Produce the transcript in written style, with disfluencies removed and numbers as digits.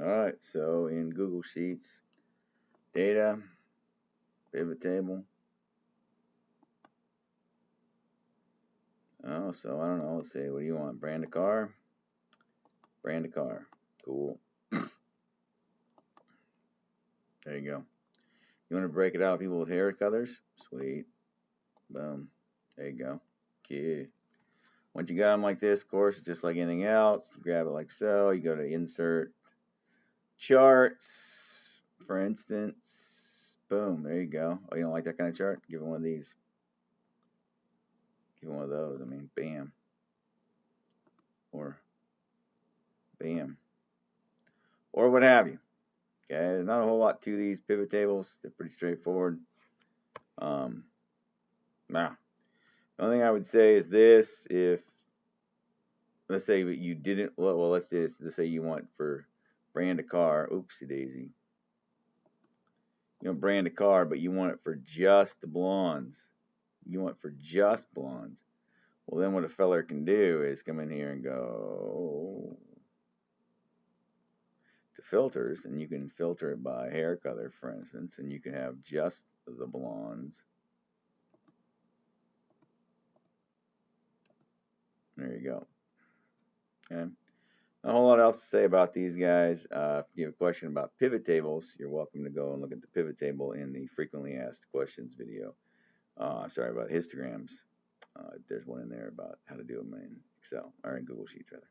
Alright, so in Google Sheets, data, pivot table. Oh, so I don't know. Let's see. What do you want? Brand a car? Brand a car. Cool. There you go. You want to break it out, people with hair colors? Sweet. Boom. There you go. Okay. Once you got them like this, of course, just like anything else, you grab it like so. You go to Insert Charts, for instance. Boom. There you go. Oh, you don't like that kind of chart? Give it one of these. Give it one of those. I mean, bam. Or bam. Or what have you. Okay. There's not a whole lot to these pivot tables. They're pretty straightforward. Now, the only thing I would say is this: if let's say that you didn't, well, let's do this. Let's say you want for brand a car. Oopsie daisy. You don't brand a car, but you want it for just the blondes. You want it for just blondes. Well, then what a feller can do is come in here and go to filters, and you can filter it by hair color, for instance, and you can have just the blondes. There you go. Okay. A whole lot else to say about these guys. If you have a question about pivot tables, you're welcome to go and look at the pivot table in the frequently asked questions video. Sorry about histograms. There's one in there about how to do them in Excel or in Google Sheets rather.